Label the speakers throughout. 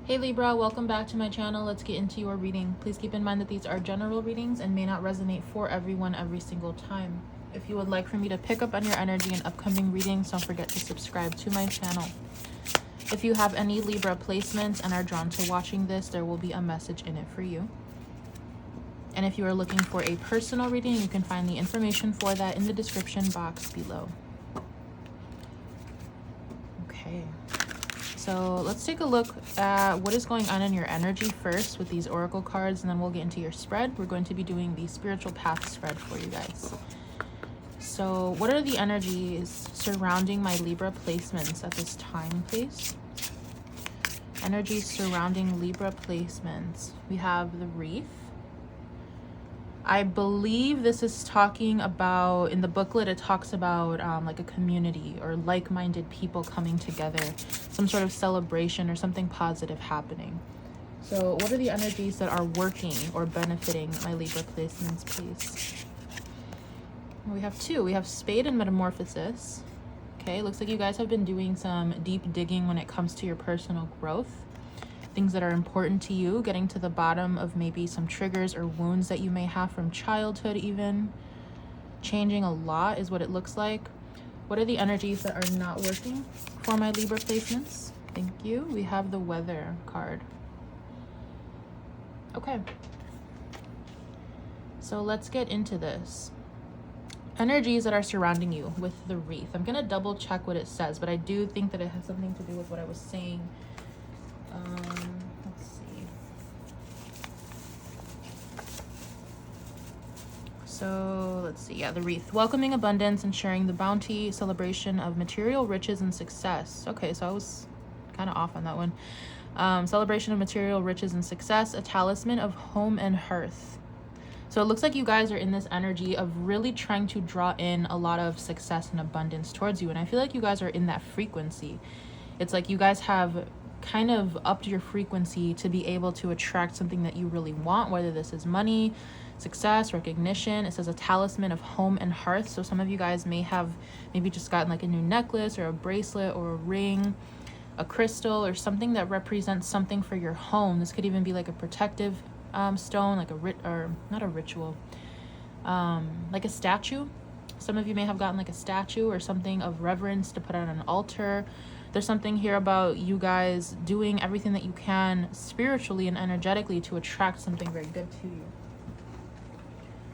Speaker 1: Hey Libra, welcome back to my channel. Let's get into your reading. Please keep in mind that these are general readings and may not resonate for everyone every single time. If you would like for me to pick up on your energy in upcoming readings, don't forget to subscribe to my channel. If you have any Libra placements and are drawn to watching this, there will be a message in it for you. And if you are looking for a personal reading, you can find the information for that in the description box below. Okay. So let's take a look at what is going on in your energy first with these oracle cards, and then we'll get into your spread. We're going to be doing the spiritual path spread for you guys. So what are the energies surrounding my Libra placements at this time, please? Energies surrounding Libra placements. We have the wreath. I believe this is talking about, in the booklet, it talks about like a community or like-minded people coming together, some sort of celebration or something positive happening. So what are the energies that are working or benefiting my Libra placements, please? We have two. We have Spade and Metamorphosis. Okay, looks like you guys have been doing some deep digging when it comes to your personal growth. Things that are important to you, getting to the bottom of maybe some triggers or wounds that you may have from childhood even. Changing a lot is what it looks like. What are the energies that are not working for my Libra placements? Thank you. We have the Weather card. Okay. So let's get into this. Energies that are surrounding you with the wreath. I'm going to double check what it says, but I do think that it has something to do with what I was saying. Let's see. So let's see. Yeah, the wreath. Welcoming abundance and sharing the bounty, celebration of material riches and success. Okay, so I was kind of off on that one. Celebration of material riches and success, a talisman of home and hearth. So it looks like you guys are in this energy of really trying to draw in a lot of success and abundance towards you. And I feel like you guys are in that frequency. It's like you guys have kind of upped your frequency to be able to attract something that you really want, whether this is money, success, recognition. It says a talisman of home and hearth. So some of you guys may have maybe just gotten like a new necklace or a bracelet or a ring, a crystal, or something that represents something for your home. This could even be like a protective stone, like not a ritual, like a statue. Some of you may have gotten like a statue or something of reverence to put on an altar. There's something here about you guys doing everything that you can spiritually and energetically to attract something very good to you.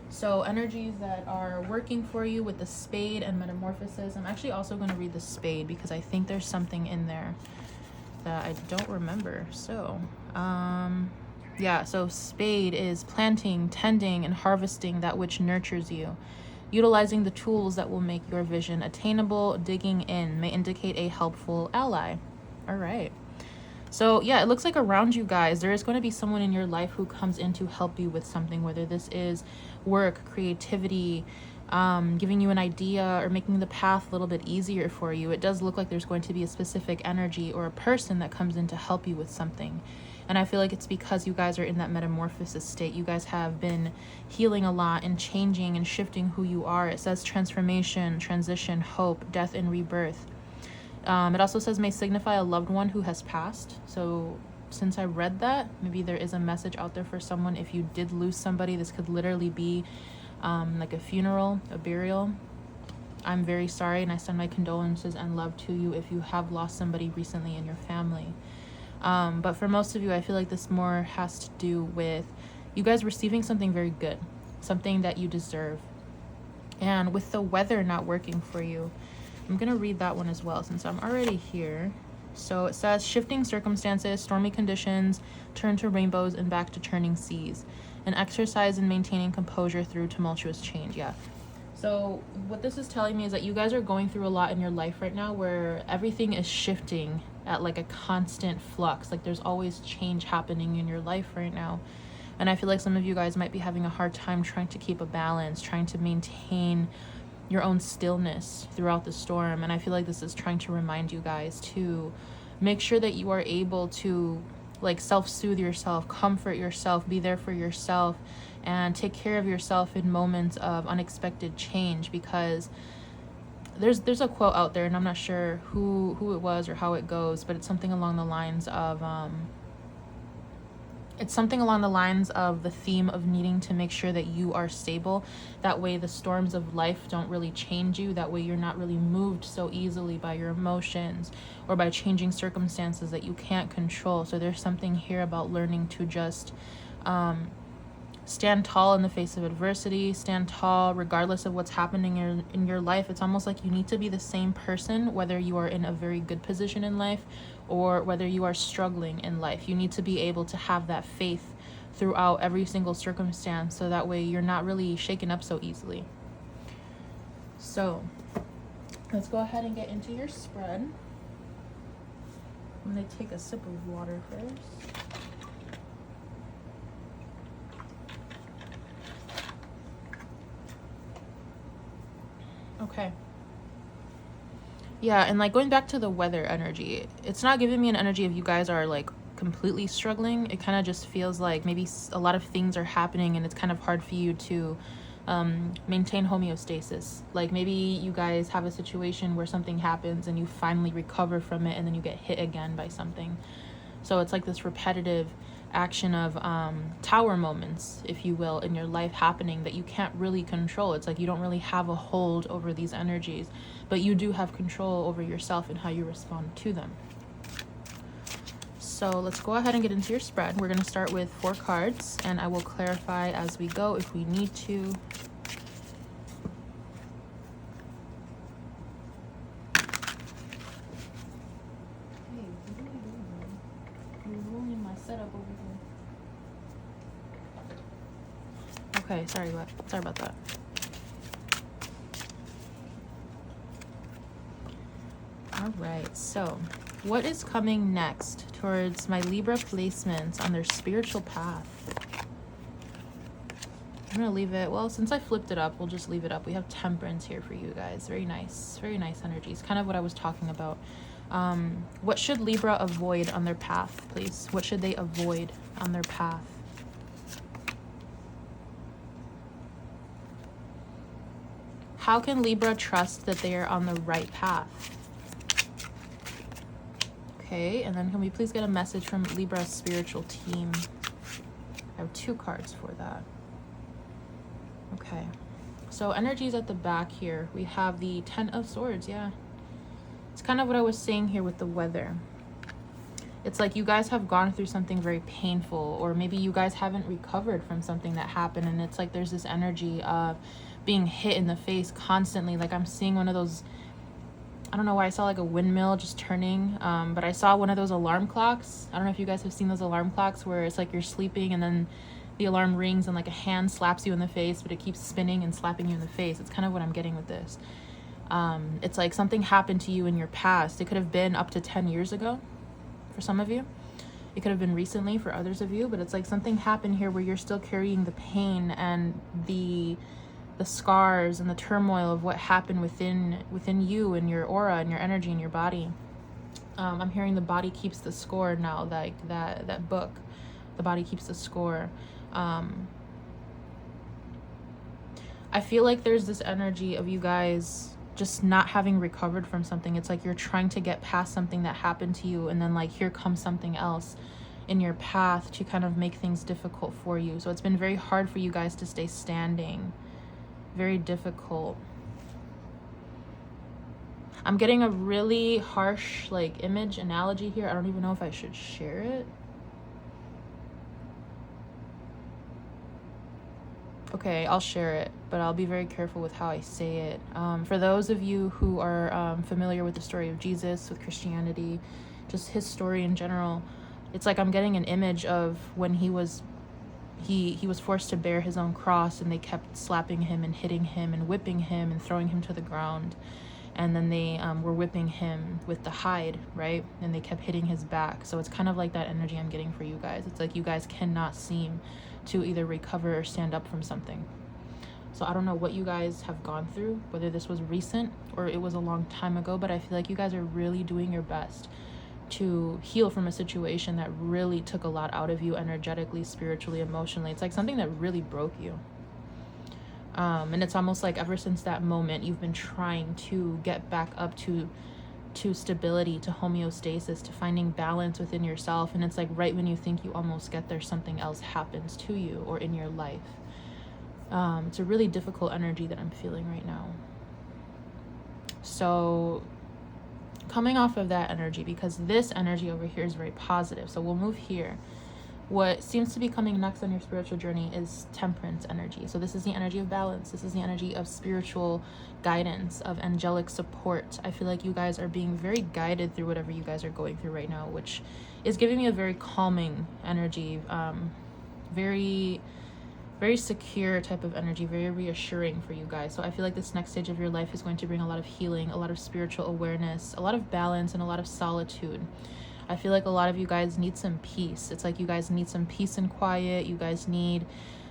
Speaker 1: So energies that are working for you with the Spade and Metamorphosis. I'm actually also going to read the Spade because I think there's something in there that I don't remember. So yeah, so Spade is planting, tending, and harvesting that which nurtures you. Utilizing the tools that will make your vision attainable. Digging in may indicate a helpful ally. All right. So yeah, it looks like around you guys, there is going to be someone in your life who comes in to help you with something, whether this is work, creativity, giving you an idea, or making the path a little bit easier for you. It does look like there's going to be a specific energy or a person that comes in to help you with something. And I feel like it's because you guys are in that metamorphosis state. You guys have been healing a lot and changing and shifting who you are. It says transformation, transition, hope, death, and rebirth. It also says may signify a loved one who has passed. So since I read that, maybe there is a message out there for someone. If you did lose somebody, this could literally be like a funeral, a burial. I'm very sorry, and I send my condolences and love to you if you have lost somebody recently in your family. But for most of you, I feel like this more has to do with you guys receiving something very good, something that you deserve. And with the weather not working for you, I'm going to read that one as well since I'm already here. So it says shifting circumstances, stormy conditions, turn to rainbows and back to churning seas. An exercise in maintaining composure through tumultuous change. Yeah. So what this is telling me is that you guys are going through a lot in your life right now where everything is shifting at like a constant flux. Like there's always change happening in your life right now. And I feel like some of you guys might be having a hard time trying to keep a balance, trying to maintain your own stillness throughout the storm. And I feel like this is trying to remind you guys to make sure that you are able to like self-soothe yourself, comfort yourself, be there for yourself, and take care of yourself in moments of unexpected change. Because there's a quote out there, and I'm not sure who it was or how it goes, but it's something along the lines of It's something along the lines of the theme of needing to make sure that you are stable. That way the storms of life don't really change you. That way you're not really moved so easily by your emotions or by changing circumstances that you can't control. So there's something here about learning to just stand tall in the face of adversity, stand tall regardless of what's happening in your life. It's almost like you need to be the same person, whether you are in a very good position in life or whether you are struggling in life. You need to be able to have that faith throughout every single circumstance, so that way you're not really shaken up so easily. So let's go ahead and get into your spread. I'm going to take a sip of water first. Okay. Yeah, and like going back to the weather energy, it's not giving me an energy of you guys are like completely struggling. It kind of just feels like maybe a lot of things are happening and it's kind of hard for you to maintain homeostasis. Like maybe you guys have a situation where something happens and you finally recover from it and then you get hit again by something. So it's like this repetitive action of tower moments, if you will, in your life happening that you can't really control. It's like you don't really have a hold over these energies, but you do have control over yourself and how you respond to them. So let's go ahead and get into your spread. We're going to start with 4 cards, and I will clarify as we go if we need to. Okay, sorry about that. All right, so what is coming next towards my Libra placements on their spiritual path? I'm gonna leave it, well, since I flipped it up, we'll just leave it up. We have Temperance here for you guys. Very nice energies. Kind of what I was talking about. What should Libra avoid on their path, please? What should they avoid on their path? How can Libra trust that they are on the right path? Okay, and then can we please get a message from Libra's spiritual team? I have 2 cards for that. Okay, so energies at the back here. We have the 10 of Swords, yeah. It's kind of what I was saying here with the weather. It's like you guys have gone through something very painful, or maybe you guys haven't recovered from something that happened, and it's like there's this energy of being hit in the face constantly. Like I'm seeing one of those, I don't know why I saw like a windmill just turning, but I saw one of those alarm clocks. I don't know if you guys have seen those alarm clocks where it's like you're sleeping and then the alarm rings and like a hand slaps you in the face, but it keeps spinning and slapping you in the face. It's kind of what I'm getting with this. It's like something happened to you in your past. It could have been up to 10 years ago for some of you. It could have been recently for others of you, but it's like something happened here where you're still carrying the pain and the scars and the turmoil of what happened within you and your aura and your energy and your body. I'm hearing the body keeps the score now, like that book, The Body Keeps the Score. I feel like there's this energy of you guys just not having recovered from something. It's like you're trying to get past something that happened to you, and then like here comes something else in your path to kind of make things difficult for you. So it's been very hard for you guys to stay standing. Very difficult. I'm getting a really harsh like image analogy here. I don't even know if I should share it. Okay, I'll share it, but I'll be very careful with how I say it. For those of you who are familiar with the story of Jesus, with Christianity, just his story in general, it's like I'm getting an image of when he was forced to bear his own cross, and they kept slapping him and hitting him and whipping him and throwing him to the ground. And then they were whipping him with the hide, right? And they kept hitting his back. So it's kind of like that energy I'm getting for you guys. It's like you guys cannot seem to either recover or stand up from something. So I don't know what you guys have gone through, whether this was recent or it was a long time ago, but I feel like you guys are really doing your best to heal from a situation that really took a lot out of you energetically, spiritually, emotionally. It's like something that really broke you. And it's almost like ever since that moment, you've been trying to get back up to to stability, to homeostasis, to finding balance within yourself. And it's like right when you think you almost get there, something else happens to you or in your life. It's a really difficult energy that I'm feeling right now. So coming off of that energy, because this energy over here is very positive, so we'll move here. What seems to be coming next on your spiritual journey is temperance energy. So this is the energy of balance. This is the energy of spiritual guidance, of angelic support. I feel like you guys are being very guided through whatever you guys are going through right now, which is giving me a very calming energy, very, very secure type of energy, very reassuring for you guys. So I feel like this next stage of your life is going to bring a lot of healing, a lot of spiritual awareness, a lot of balance, and a lot of solitude. I feel like a lot of you guys need some peace. It's like you guys need some peace and quiet. You guys need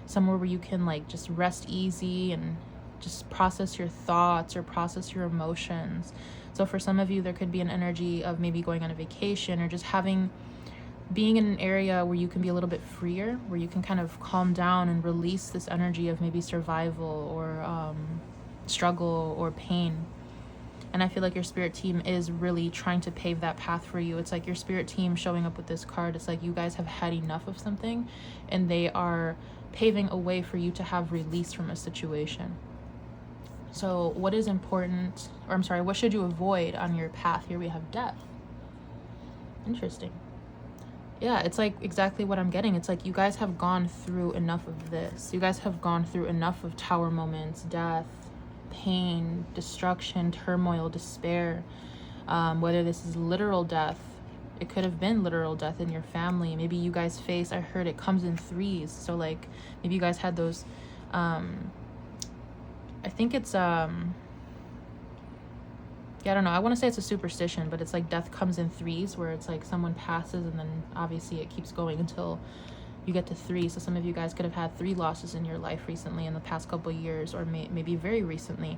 Speaker 1: somewhere where you can like just rest easy and just process your thoughts or process your emotions. So for some of you, there could be an energy of maybe going on a vacation or just being in an area where you can be a little bit freer, where you can kind of calm down and release this energy of maybe survival or struggle or pain. And I feel like your spirit team is really trying to pave that path for you. It's like your spirit team showing up with this card. It's like you guys have had enough of something and they are paving a way for you to have release from a situation. So what is important, or I'm sorry, what should you avoid on your path? Here we have death. Interesting. Yeah, it's like exactly what I'm getting. It's like you guys have gone through enough of this. You guys have gone through enough of tower moments, death, pain, destruction, turmoil, despair. Whether this is literal death, it could have been literal death in your family. Maybe you guys face, I heard it comes in threes. So like maybe you guys had those, I think it's, yeah, I don't know. I want to say it's a superstition, but it's like death comes in threes, where it's like someone passes and then obviously it keeps going until you get to 3. So some of you guys could have had 3 losses in your life recently in the past couple years, or maybe very recently.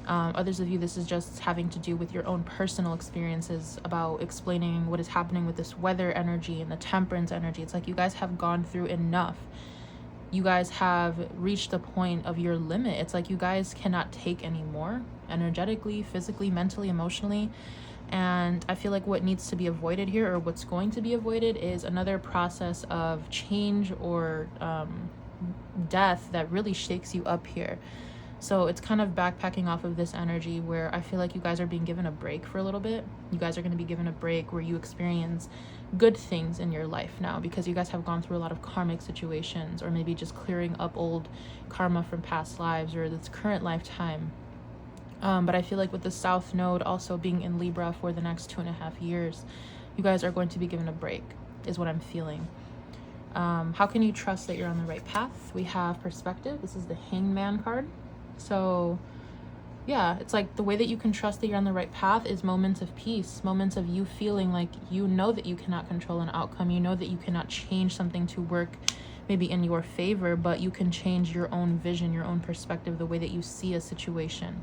Speaker 1: Others of you, this is just having to do with your own personal experiences about explaining what is happening with this weather energy and the temperance energy. It's like you guys have gone through enough. You guys have reached the point of your limit. It's like you guys cannot take any more energetically, physically, mentally, emotionally. And I feel like what needs to be avoided here, or what's going to be avoided, is another process of change or death that really shakes you up here. So it's kind of backpacking off of this energy where I feel like you guys are being given a break for a little bit. You guys are going to be given a break where you experience good things in your life now, because you guys have gone through a lot of karmic situations, or maybe just clearing up old karma from past lives or this current lifetime. But I feel like with the South Node also being in Libra for the next 2.5 years, you guys are going to be given a break, is what I'm feeling. How can you trust that you're on the right path? We have perspective. This is the Hangman card. So yeah, it's like the way that you can trust that you're on the right path is moments of peace, moments of you feeling like you know that you cannot control an outcome. You know that you cannot change something to work maybe in your favor, but you can change your own vision, your own perspective, the way that you see a situation.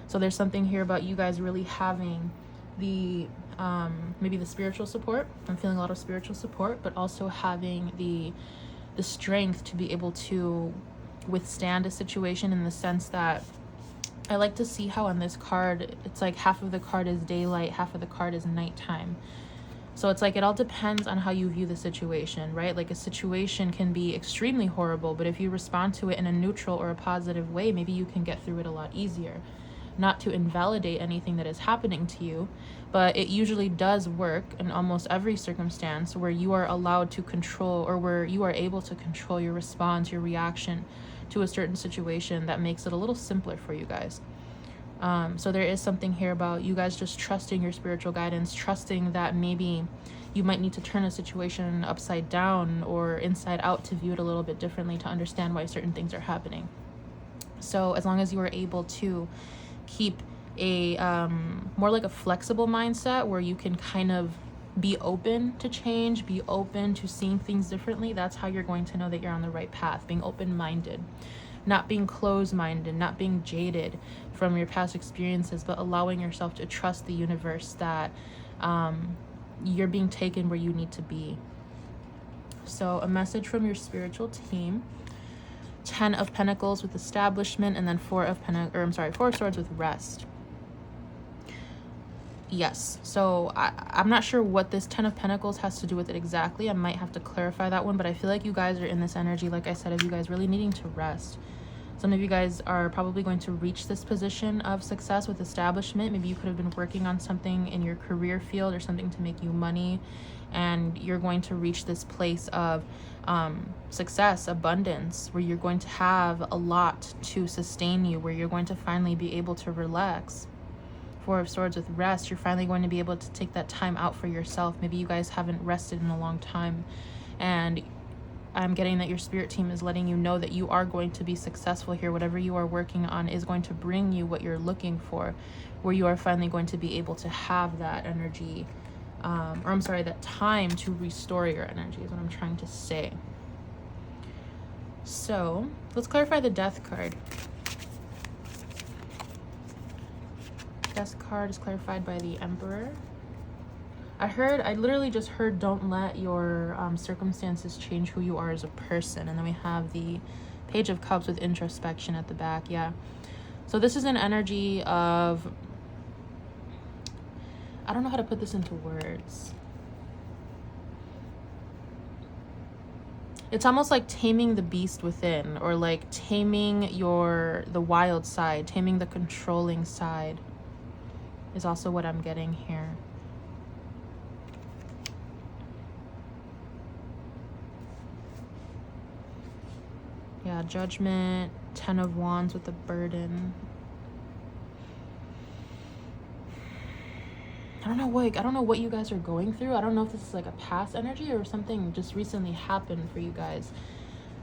Speaker 1: So there's something here about you guys really having the maybe the spiritual support. I'm feeling a lot of spiritual support, but also having the strength to be able to withstand a situation, in the sense that I like to see how on this card it's like half of the card is daylight, half of the card is nighttime. So it's like it all depends on how you view the situation, right? Like a situation can be extremely horrible, but if you respond to it in a neutral or a positive way, maybe you can get through it a lot easier. Not to invalidate anything that is happening to you, but it usually does work in almost every circumstance where you are allowed to control, or where you are able to control your response, your reaction to a certain situation, that makes it a little simpler for you guys. So there is something here about you guys just trusting your spiritual guidance, trusting that maybe you might need to turn a situation upside down or inside out to view it a little bit differently, to understand why certain things are happening. So as long as you are able to keep a more like a flexible mindset, where you can kind of be open to change, be open to seeing things differently, that's how you're going to know that you're on the right path. Being open-minded, not being closed-minded, not being jaded from your past experiences, but allowing yourself to trust the universe that you're being taken where you need to be. So a message from your spiritual team: 10 of Pentacles with establishment, and then 4 of Swords with rest. Yes. So I'm not sure what this 10 of Pentacles has to do with it exactly. I might have to clarify that one, but I feel like you guys are in this energy, like I said, of you guys really needing to rest. Some of you guys are probably going to reach this position of success with establishment. Maybe you could have been working on something in your career field or something to make you money, and you're going to reach this place of success, abundance, where you're going to have a lot to sustain you, where you're going to finally be able to relax. Four of Swords with rest, you're finally going to be able to take that time out for yourself. Maybe you guys haven't rested in a long time, and I'm getting that your spirit team is letting you know that you are going to be successful here. Whatever you are working on is going to bring you what you're looking for, where you are finally going to be able to have that energy, that time to restore your energy is what I'm trying to say. So let's clarify the Death card. Death card is clarified by the Emperor. I literally just heard, don't let your circumstances change who you are as a person. And then we have the Page of Cups with introspection at the back. Yeah. So this is an energy of, I don't know how to put this into words. It's almost like taming the beast within, or like taming the wild side, taming the controlling side is also what I'm getting here. Yeah, Judgment, 10 of Wands with the burden. I don't know what you guys are going through. I don't know if this is like a past energy or something just recently happened for you guys.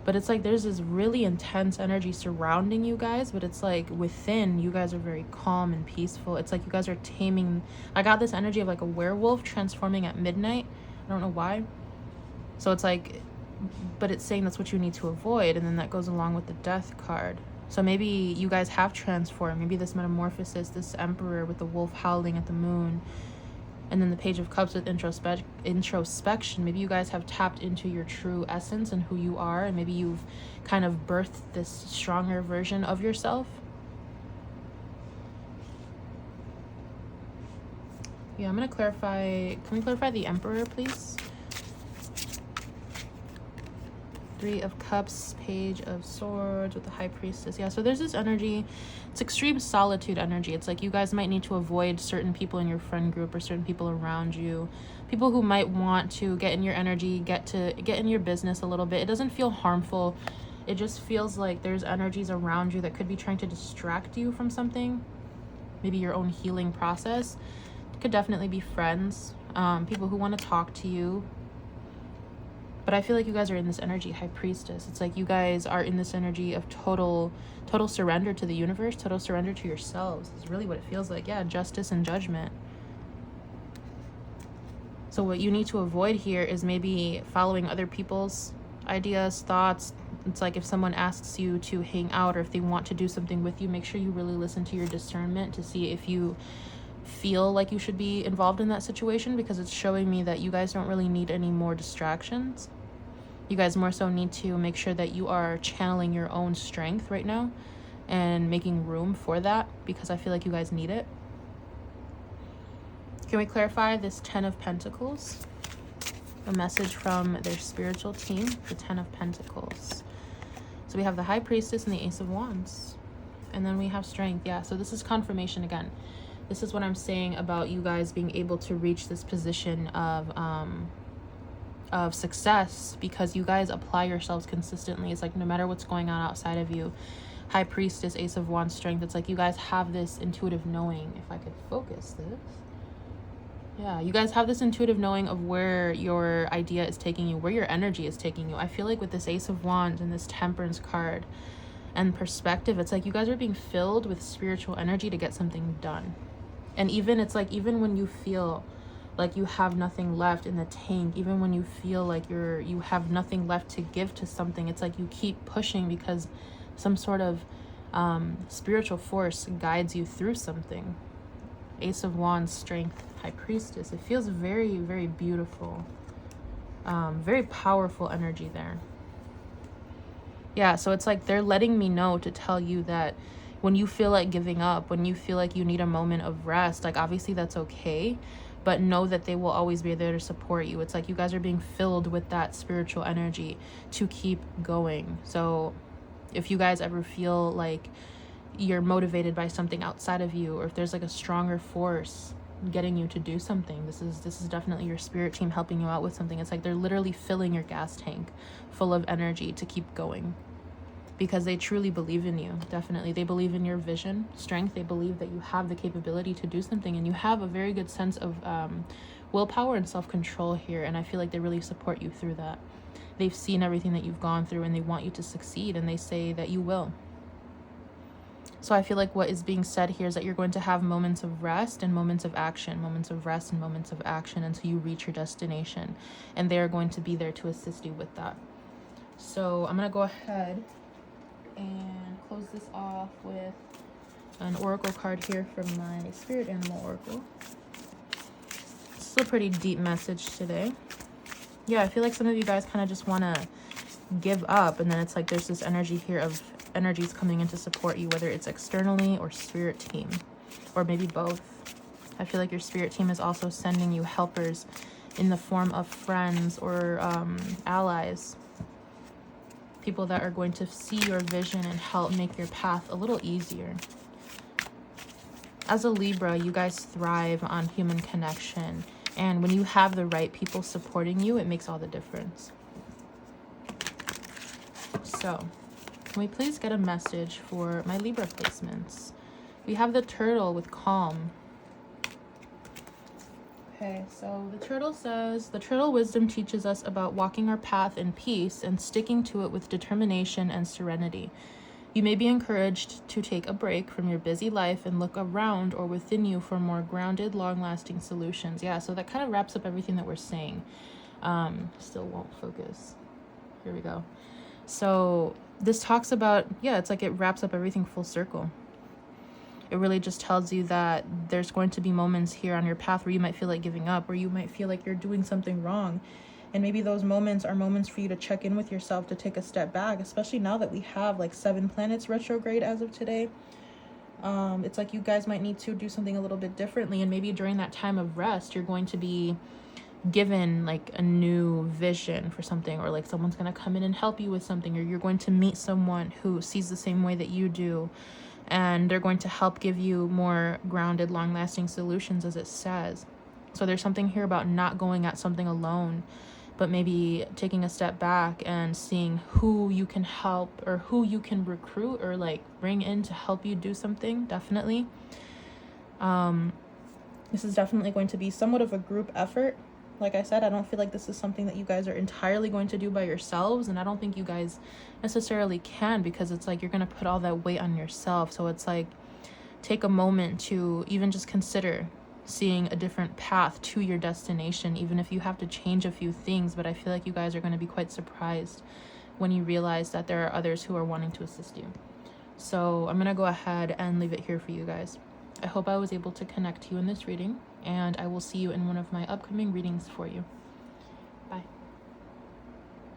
Speaker 1: But it's like there's this really intense energy surrounding you guys, but it's like within, you guys are very calm and peaceful. It's like you guys are taming. I got this energy of like a werewolf transforming at midnight. I don't know why. So it's like, but it's saying that's what you need to avoid, and then that goes along with the Death card. So maybe you guys have transformed. Maybe this metamorphosis, this Emperor with the wolf howling at the moon, and then the Page of Cups with introspection. Maybe you guys have tapped into your true essence and who you are, and maybe you've kind of birthed this stronger version of yourself. Yeah, I'm going to clarify. Can we clarify the Emperor, please? 3 of Cups, Page of Swords with the High Priestess. Yeah, so there's this energy. It's extreme solitude energy. It's like you guys might need to avoid certain people in your friend group or certain people around you. People who might want to get in your energy, get in your business a little bit. It doesn't feel harmful. It just feels like there's energies around you that could be trying to distract you from something. Maybe your own healing process. It could definitely be friends, people who want to talk to you. But I feel like you guys are in this energy, High Priestess. It's like you guys are in this energy of total surrender to the universe, total surrender to yourselves. Is really what it feels like. Yeah, justice and judgment. So what you need to avoid here is maybe following other people's ideas, thoughts. It's like if someone asks you to hang out or if they want to do something with you, make sure you really listen to your discernment to see if you feel like you should be involved in that situation, because it's showing me that you guys don't really need any more distractions. You guys more so need to make sure that you are channeling your own strength right now and making room for that, because I feel like you guys need it. Can we clarify this 10 of Pentacles? A message from their spiritual team, the 10 of Pentacles. So we have the High Priestess and the Ace of Wands. And then we have Strength. Yeah, so this is confirmation again. This is what I'm saying about you guys being able to reach this position of success, because you guys apply yourselves consistently. It's like no matter what's going on outside of you, High Priestess, Ace of Wands, Strength, it's like you guys have this intuitive knowing. If I could focus this. Yeah, you guys have this intuitive knowing of where your idea is taking you, where your energy is taking you. I feel like with this Ace of Wands and this Temperance card and perspective, it's like you guys are being filled with spiritual energy to get something done. And even it's like, even when you feel like you have nothing left in the tank, even when you feel like you have nothing left to give to something, it's like you keep pushing because some sort of spiritual force guides you through something. Ace of Wands, Strength, High Priestess. It feels very, very beautiful. Very powerful energy there. Yeah, so it's like they're letting me know to tell you that when you feel like giving up, when you feel like you need a moment of rest, like obviously that's okay, but know that they will always be there to support you. It's like you guys are being filled with that spiritual energy to keep going. So if you guys ever feel like you're motivated by something outside of you, or if there's like a stronger force getting you to do something, this is definitely your spirit team helping you out with something. It's like they're literally filling your gas tank full of energy to keep going, because they truly believe in you. Definitely, they believe in your vision, strength. They believe that you have the capability to do something, and you have a very good sense of willpower and self-control here, and I feel like they really support you through that. They've seen everything that you've gone through, and they want you to succeed, and they say that you will. So I feel like what is being said here is that you're going to have moments of rest and moments of action, moments of rest and moments of action until you reach your destination. And they are going to be there to assist you with that. So I'm going to go ahead and close this off with an oracle card here from my spirit animal oracle. This is a pretty deep message today. Yeah, I feel like some of you guys kind of just want to give up, and then it's like there's this energy here of energies coming in to support you, whether it's externally or spirit team, or maybe both. I feel like your spirit team is also sending you helpers in the form of friends or allies, people that are going to see your vision and help make your path a little easier. As a Libra, you guys thrive on human connection, and when you have the right people supporting you, it makes all the difference. So can we please get a message for my Libra placements? We have the turtle with calm. Okay, so the turtle says, the turtle wisdom teaches us about walking our path in peace and sticking to it with determination and serenity. You may be encouraged to take a break from your busy life and look around or within you for more grounded, long-lasting solutions. Yeah, so that kind of wraps up everything that we're saying. Still won't focus. Here we go. So this talks about, yeah, it's like it wraps up everything full circle. It really just tells you that there's going to be moments here on your path where you might feel like giving up, or you might feel like you're doing something wrong. And maybe those moments are moments for you to check in with yourself, to take a step back, especially now that we have like 7 planets retrograde as of today. It's like you guys might need to do something a little bit differently. And maybe during that time of rest, you're going to be given like a new vision for something, or like someone's going to come in and help you with something, or you're going to meet someone who sees the same way that you do, and they're going to help give you more grounded, long-lasting solutions, as it says. So there's something here about not going at something alone, but maybe taking a step back and seeing who you can help, or who you can recruit or like bring in to help you do something. Definitely. This is definitely going to be somewhat of a group effort. Like I said, I don't feel like this is something that you guys are entirely going to do by yourselves, and I don't think you guys necessarily can, because it's like you're going to put all that weight on yourself. So it's like, take a moment to even just consider seeing a different path to your destination, even if you have to change a few things. But I feel like you guys are going to be quite surprised when you realize that there are others who are wanting to assist you. So I'm going to go ahead and leave it here for you guys. I hope I was able to connect to you in this reading, and I will see you in one of my upcoming readings for you.